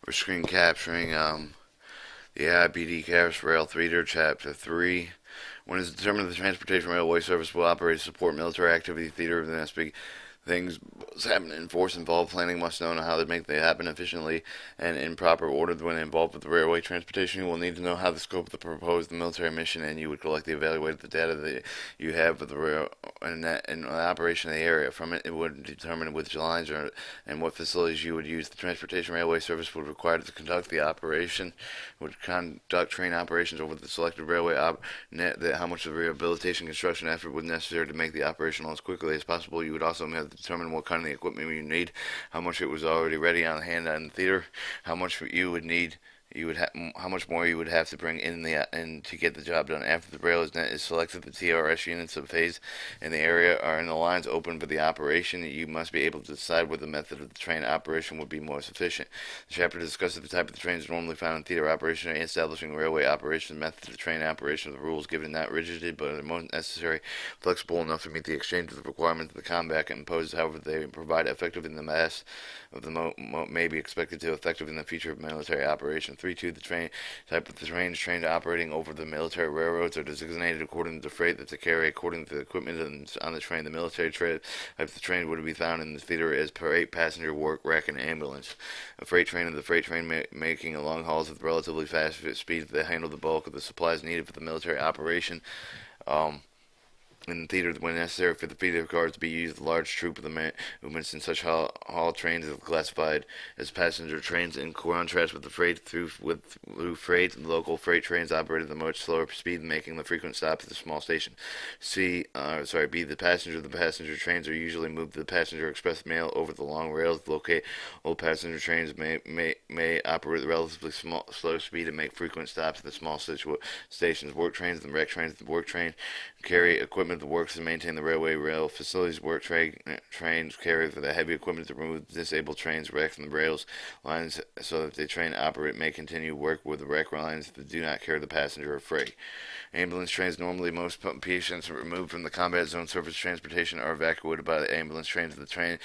for screen capturing the AIPD Caps Rail Theater Chapter 3. When it is determined the transportation railway service will operate to support military activity theater of the NSP, things happen in force involved. Planning must know how to make them happen efficiently and in proper order. When involved with the railway transportation, you will need to know how the scope of the proposed military mission, and you would collect the evaluate the data that you have of the rail and the operation of the area. From it, it would determine which lines and what facilities you would use. The transportation railway service would require to conduct the operation, would conduct train operations over the selected railway how much of the rehabilitation construction effort was necessary to make the operation as quickly as possible. You would also have to determine what kind of equipment you need, how much it was already ready on hand in the theater, how much you would need, how much more you would have to bring in to get the job done. After the rail is selected, the TRS units of phase in the area are in the lines open for the operation. You must be able to decide whether the method of the train operation would be more sufficient. The chapter discusses the type of trains normally found in theater operation and establishing railway operation methods of train operation. The rules given not rigid but are most necessary, flexible enough to meet the exchange of the requirements of the combat imposed. However, they provide effective in the mass of the may be expected to effective in the future of military operation. 3.2. The train type of the trained operating over the military railroads are designated according to the freight that they carry, according to the equipment on the train. The military type of the train would be found in the theater as parade, passenger, work, rack, and ambulance. A freight train of the freight train making long hauls with relatively fast speeds that handle the bulk of the supplies needed for the military operation. In the theater, when necessary for the feeder cars to be used, a large troop of the movements in such haul trains is classified as passenger trains. In contrast with the freight through freight, local freight trains operated at a much slower speed, making the frequent stops at the small station. B. The passenger. The passenger trains are usually moved to the passenger express mail over the long rails. Old passenger trains may operate at relatively slow speed and make frequent stops at the small stations. Work trains and wreck trains. The work train carry equipment that works to maintain the rail facilities. Work trains carry for the heavy equipment to remove disabled trains, wrecks, from the rails lines so that the train operate may continue work with the wreck lines that do not carry the passenger or freight. Ambulance trains. Normally, most patients removed from the combat zone surface transportation are evacuated by the ambulance trains. The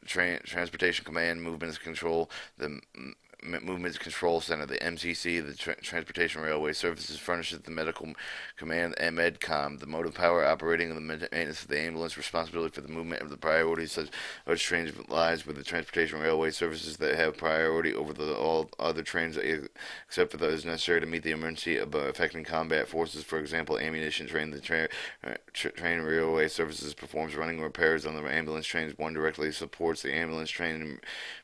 transportation command movements control the Movement Control Center, the MCC, the Transportation Railway Services furnishes the Medical Command and MedCom. The motive power operating and the maintenance of the ambulance responsibility for the movement of the priorities such trains lies with the Transportation Railway Services that have priority over all other trains except for those necessary to meet the emergency affecting combat forces. For example, ammunition train. The train railway services performs running repairs on the ambulance trains. One directly supports the ambulance train.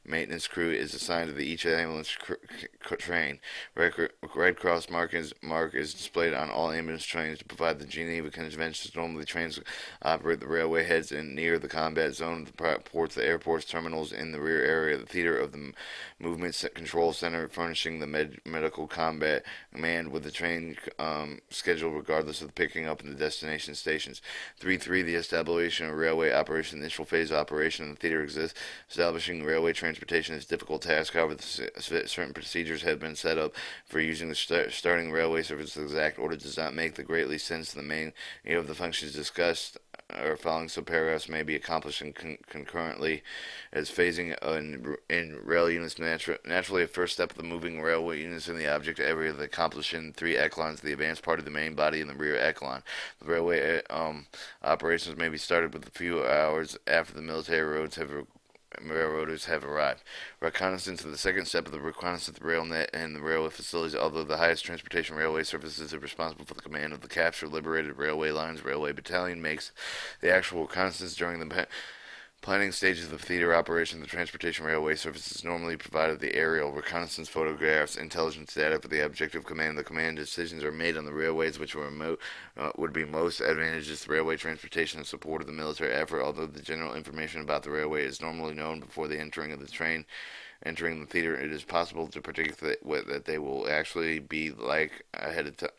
Maintenance crew is assigned to each ambulance train. Red Cross mark is displayed on all ambulance trains to provide the Geneva Conventions. Normally, trains operate the railway heads and near the combat zone, the ports, the airports, terminals in the rear area, the theater of the movement control center, furnishing the medical combat command with the train schedule regardless of the picking up in the destination stations. 3.3. The establishment of railway operation. The initial phase of operation in the theater exists. Establishing railway transportation is a difficult task. However, certain procedures have been set up for using the starting railway service. The exact order does not make the greatly sense. The main of the functions discussed or following subparagraphs may be accomplished concurrently as phasing in rail units. Naturally, a first step of the moving railway units in the object area that accomplished in 3 echelons, the advanced part of the main body and the rear echelon. The railway operations may be started with a few hours after the military railroaders have arrived. Reconnaissance is the second step of the reconnaissance of the rail net and the railway facilities. Although the highest transportation railway services are responsible for the command of the captured liberated railway lines, railway battalion makes the actual reconnaissance during the planning stages of the theater operation. The transportation railway services normally provided the aerial reconnaissance photographs, intelligence data for the objective command. The command decisions are made on the railways which would be most advantageous to railway transportation in support of the military effort. Although the general information about the railway is normally known before the entering of the train entering the theater, it is possible to predict that they will actually be like ahead of time.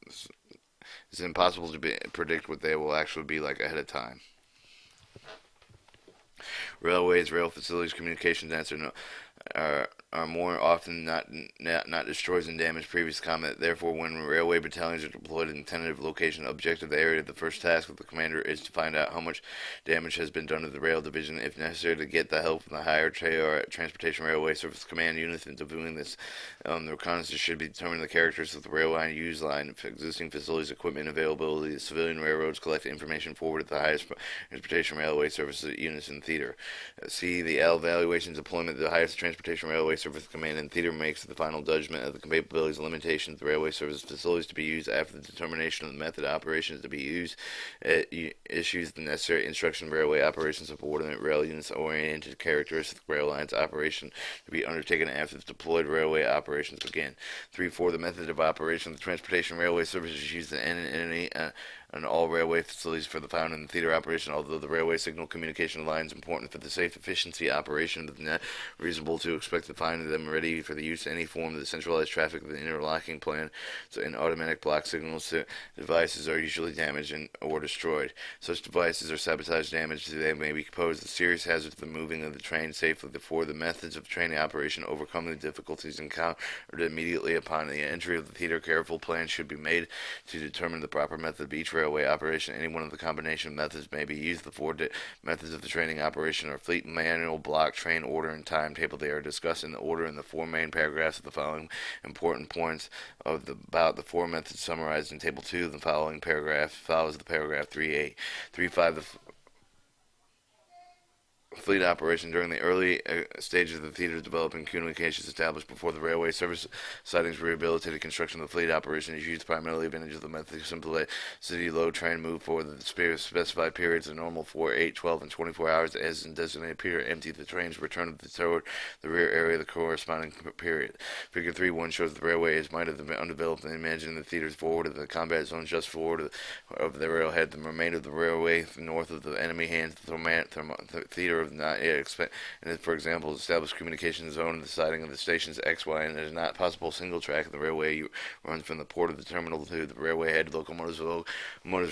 It's impossible to predict what they will actually be like ahead of time. Railways, rail facilities, communications nets are are more often not destroys and damage previous combat. Therefore, when railway battalions are deployed in tentative location objective the area, the first task of the commander is to find out how much damage has been done to the rail division. If necessary, to get the help from the higher transportation railway service command units into doing this. The reconnaissance should be determining the characteristics of the rail line, use line, existing facilities, equipment availability, the civilian railroads, collect information forwarded to the highest transportation railway service units in theater. C. The evaluation deployment of the highest transportation railway service command in theater makes the final judgment of the capabilities and limitations of the railway service facilities to be used after the determination of the method of operations to be used. It issues the necessary instruction of railway operations subordinate rail units oriented characteristics of rail lines operation to be undertaken after the deployed railway operations begin. 3.4. The method of operation of the transportation railway service is used in any and all railway facilities for the found in the theater operation. Although the railway signal communication line is important for the safe efficiency operation of the net, reasonable to expect to find them ready for the use of any form of the centralized traffic of the interlocking plan. So, in automatic block signals, devices are usually damaged or destroyed. Such devices are sabotage damaged. They may be posed a serious hazard to the moving of the train safely. Therefore, the methods of training operation overcome the difficulties encountered immediately upon the entry of the theater. Careful plans should be made to determine the proper method of each railway operation. Any one of the combination of methods may be used. The four methods of the training operation are fleet, manual, block, train, order, and timetable. They are discussed in the order in the four main paragraphs of the following important points about the four methods summarized in Table 2. The following paragraph follows the paragraph 3.8. 3.5. The fleet operation during the early stages of the theater developing communications established before the railway service sidings rehabilitated construction of the fleet operation is used primarily advantage of the method to simply city load train move forward the specified periods of normal 4, 8, 12, and 24 hours as in designated period. Empty the trains, return toward the rear area of the corresponding period. Figure 3.1 shows the railway as might have been undeveloped and imagined the theaters forward of the combat zone just forward of the railhead. The remainder of the railway north of the enemy hands the theater of not yet expect, and for example, establish communication zone in the siding of the stations X, Y, and it is not possible single track. The railway runs from the port of the terminal to the railway head. Locomotives,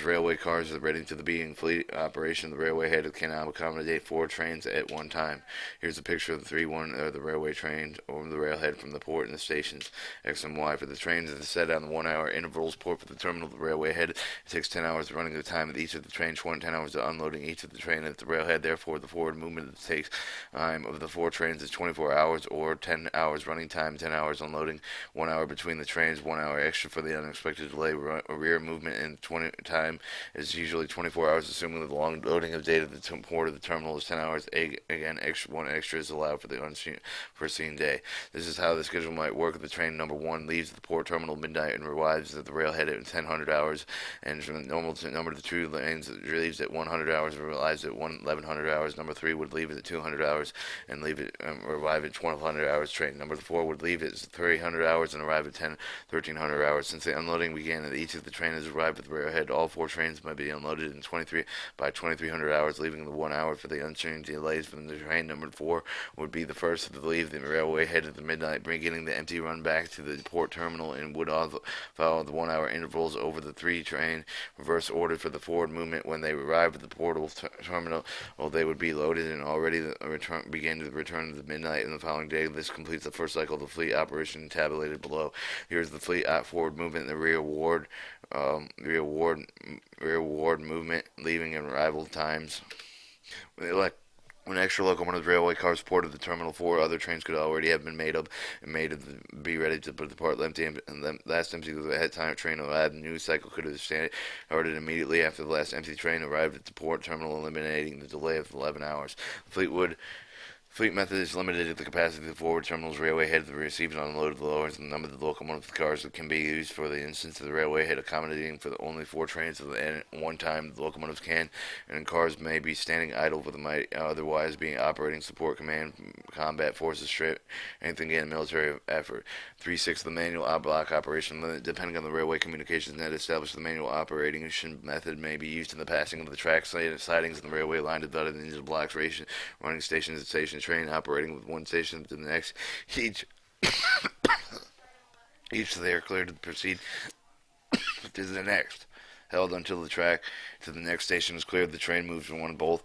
railway cars are ready to the being fleet operation. The railway head cannot accommodate 4 trains at one time. Here's a picture of the 3.1 the railway train over the railhead from the port and the stations X and Y. For the trains that are set on the 1 hour intervals, port for the terminal, the railway head, it takes 10 hours running the time at each of the trains, 10 hours of unloading each of the train at the railhead. Therefore, the forward movement takes time of the 4 trains is 24 hours or 10 hours running time, 10 hours unloading, 1 hour between the trains, 1 hour extra for the unexpected delay. Rear movement and time is usually 24 hours, assuming that the long loading of data at the port of the terminal is 10 hours. Again, one extra is allowed for the unforeseen day. This is how the schedule might work. The train number 1 leaves the port terminal midnight and arrives at the railhead at 1000 hours, and from the normal number of the 2 lanes leaves at 100 hours and arrives at 1100 hours. Number 3 would leave at 200 hours and arrive at 1200 hours. Train number 4 would leave at 300 hours and arrive at 1300 hours. Since the unloading began at each of the trains arrived at the railhead, all 4 trains might be unloaded in 2300 hours, leaving the 1 hour for the unchanged delays. From the train number 4 would be the first to leave the railway head at the midnight, beginning the empty run back to the port terminal, and would follow the 1 hour intervals over the 3 train reverse order for the forward movement. When they arrive at the portal terminal, they would be loaded and already began to return to the midnight in the following day. This completes the first cycle of the fleet operation tabulated below. Here's the fleet forward movement and the rear ward movement, leaving and arrival times. When extra locomotive railway cars ported the terminal 4, other trains could already have been made be ready to put the part empty, and the last empty head time train arrived. The new cycle could have started immediately after the last empty train arrived at the port terminal, eliminating the delay of 11 hours. Fleet method is limited to the capacity of the forward terminal's railway head to receive and unload the lowers and the number of the locomotive cars that can be used for the instance of the railway head accommodating for the only 4 trains at one time. The locomotives can, and cars may be standing idle with might otherwise being operating support command combat forces strip anything in military effort. 3.6 the manual block operation. Depending on the railway communications net established, the manual operation method may be used in the passing of the track sidings in the railway line divided into blocks, running stations and stations, train operating with one station to the next. Each they are cleared to proceed to the next. Held until the track to the next station is cleared. The train moves from one block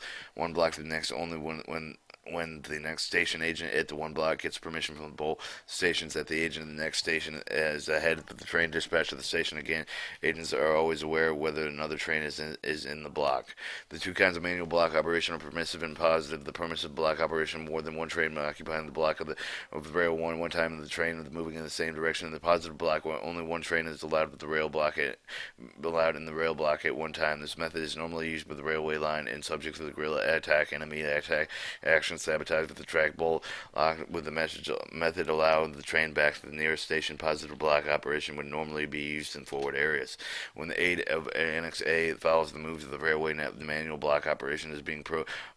to the next only when when the next station agent at the one block gets permission from both stations that the agent of the next station is ahead of the train dispatch of the station. Again, agents are always aware whether another train is in the block. The two kinds of manual block operation are permissive and positive. The permissive block operation, more than one train occupying the block of the rail one time in the train moving in the same direction. In the positive block, where only one train is allowed with the rail block allowed in the rail block at one time. This method is normally used by the railway line and subject to the guerrilla attack, enemy attack, action, sabotage with the track bolt with the method allowing the train back to the nearest station. Positive block operation would normally be used in forward areas. When the aid of Annex A follows the moves of the railway net, the manual block operation is being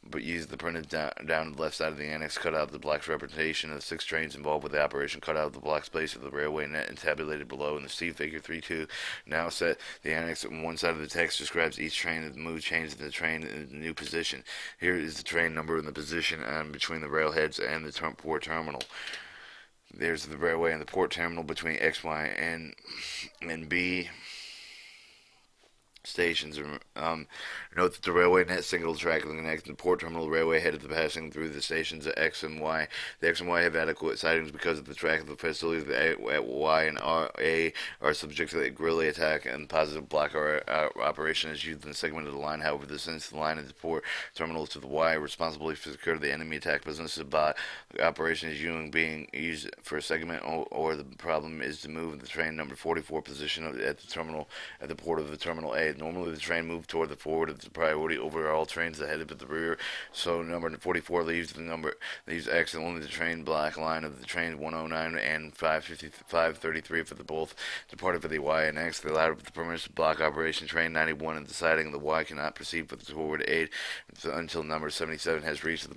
but use the printed down the left side of the annex, cut out the block's representation of the 6 trains involved with the operation, cut out the block's place of the railway net, and tabulated below in the C figure 3.2. Now set the annex on one side of the text describes each train and the move change of the train in the new position. Here is the train number and the position between the railheads and the port terminal. There's the railway and the port terminal between X, Y, and B stations. Note that the railway net single track connects the port terminal railway headed the passing through the stations at X and Y. The X and Y have adequate sidings because of the track of the facilities. The Y and A are subject to the guerrilla attack, and positive block operation is used in the segment of the line. However, the sense of the line of the port terminal to the Y responsible for security the enemy attack business of operation is being used for a segment, or the problem is to move the train number 44 position at the terminal at the port of the terminal A. Normally, the train moves toward the forward of the priority over all trains that headed at the rear. So number 44 leaves X and only the train block line of the train 109 and 533 for the both departed for the Y and X. They allowed the permissive block operation train 91 and deciding the Y cannot proceed with the forward aid until number 77 has reached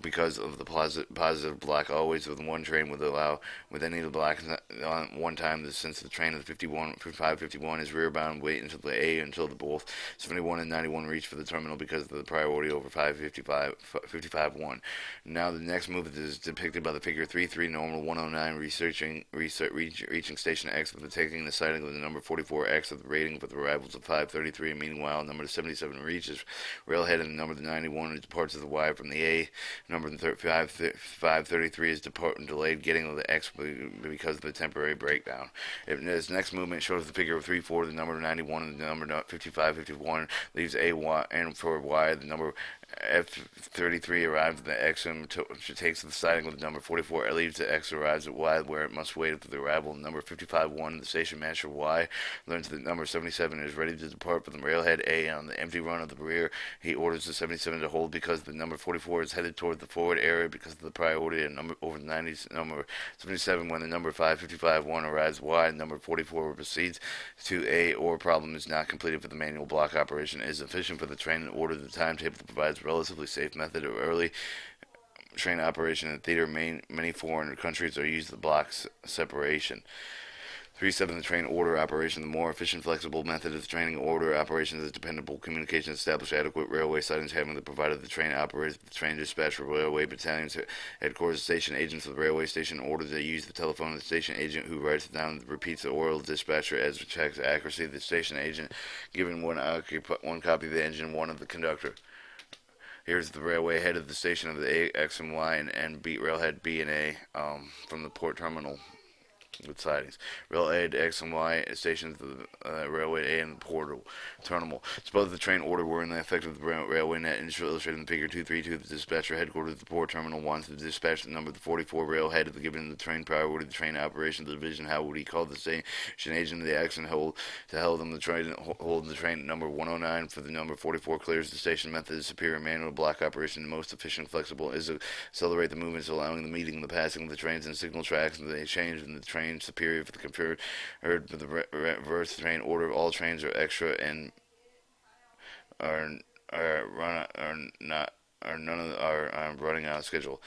because of the positive block. Always with one train would allow with any of the blocks on one time since the train of 551 is rear bound. Wait until the A until the both 71 and 91 reach for the terminal because of the priority over 55-1. Now the next move is depicted by the figure 3-3 normal 109 reaching station X with the taking the sighting of the number 44X of the rating for the arrivals of 533. Meanwhile, number 77 reaches railhead and the number 91 departs of the Y from the A. Number 533 is delayed getting to the X because of the temporary breakdown. If this next movement shows the figure of 3-4, the number 91 and the number 55-51 leaves A Y, and for Y the number F33 arrives at the X and takes the siding with the number 44. It leaves the X arrives at Y where it must wait for the arrival of number 55-1. The station master Y learns that number 77 is ready to depart from the railhead A on the empty run of the rear. He orders the 77 to hold because the number 44 is headed toward the forward area because of the priority and number over the 90s. Number 77 when the number 555-1 arrives Y, number 44 proceeds to A or problem is not completed for the manual block operation is efficient for the train in order the timetable provides a relatively safe method of early train operation in the theater. Many foreign countries are used the block separation. 3-7 the train order operation. The more efficient, flexible method of training order operations is dependable communication. Establish adequate railway sidings having the provided the train operators, the train dispatch for railway battalions, headquarters, station agents of the railway station order to use the telephone of the station agent who writes it down and repeats the oral dispatcher as checks accuracy. The station agent given one copy of the engine, one of the conductor. Here's the railway head of the station of the A, X, and Y, and B, railhead B and A from the port terminal with sidings. Railhead X and Y stations of the railway A and the port terminal. Suppose the train order were in the effect of the railway net illustrated in figure 232. The dispatcher headquarters of the port terminal wants to dispatch the number of the 44 railhead of the given the train priority the train operation of the division. How would he call the station agent of the X and hold them the train number 109 for the number 44 clears the station method is superior manual block operation. The most efficient flexible is to accelerate the movements allowing the meeting the passing of the trains and signal tracks and they change in the train superior for the conferred for the reverse train order. All trains are extra and are run are not are none of are running out of schedule.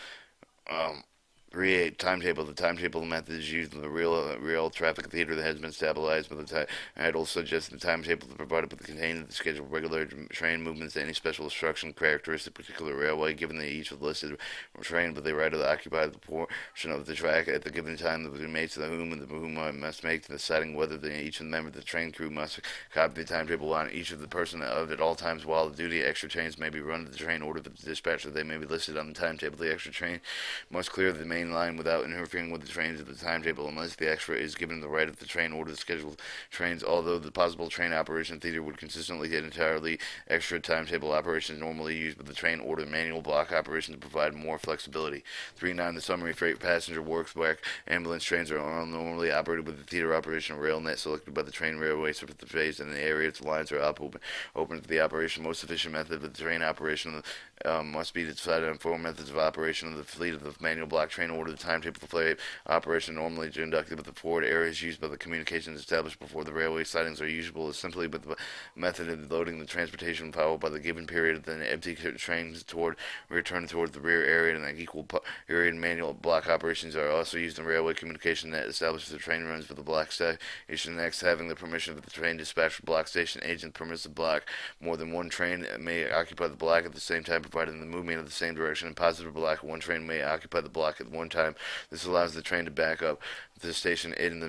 3.8 timetable. The timetable method is used in the real traffic theater that has been stabilized, but the title suggests the timetable is provided with the container the schedule of regular train movements to any special instruction characteristic particular railway, given that each of the listed train but they right to occupy the portion of the track at the given time that remains to the whom and the whom must make deciding whether each of the members of the train crew must copy the timetable on each of the person of at all times while the duty. Extra trains may be run to the train order of the dispatcher. They may be listed on the timetable. The extra train must clear the main line without interfering with the trains of the timetable unless the extra is given the right of the train order to scheduled trains. Although the possible train operation theater would consistently get entirely extra timetable operations normally used, but the train order manual block operation to provide more flexibility. 3.9 The summary freight passenger works back ambulance trains are normally operated with the theater operation rail net selected by the train railway so the phase and the area its lines are open to the operation. Most efficient method of the train operation must be decided on four methods of operation of the fleet of the manual block train order. The timetable for freight operation normally conducted with the forward areas used by the communications established before the railway sidings are usable is simply but the method of loading the transportation followed by the given period, then empty trains return toward the rear area, and an equal period. Manual block operations are also used in railway communication that establishes the train runs for the block station. Next, having the permission of the train dispatcher block station agent permits the block more than one train may occupy the block at the same time, provided the movement of the same direction. In positive block, one train may occupy the block at one time. This allows the train to back up the station in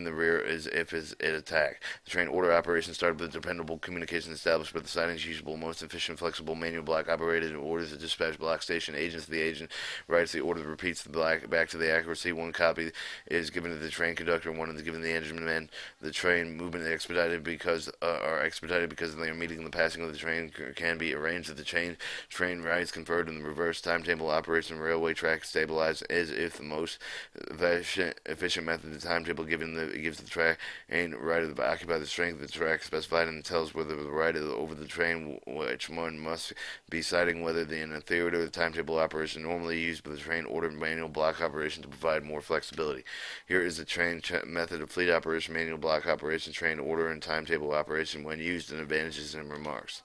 the rear as if it attack. The train order operation started with dependable communication established by the sidings usable, most efficient, flexible manual block operated orders the dispatch block station agents. The agent writes the order, repeats the block back to the accuracy. One copy is given to the train conductor, one is given to the engine man. The train movement expedited because they are meeting the passing of the train can be arranged that the train rides converted in the reverse. Timetable operation railway track stabilized as if the most efficient method. The timetable gives the track and rider to occupy the strength of the track specified and tells whether the rider over the train which one must be citing whether in a theater the timetable operation normally used by the train order manual block operation to provide more flexibility. Here is the train method of fleet operation manual block operation train order and timetable operation when used and advantages and remarks.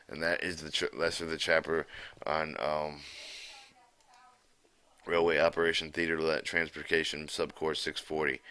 And that is the rest of the chapter on railway operation theater transportation subcourse 640.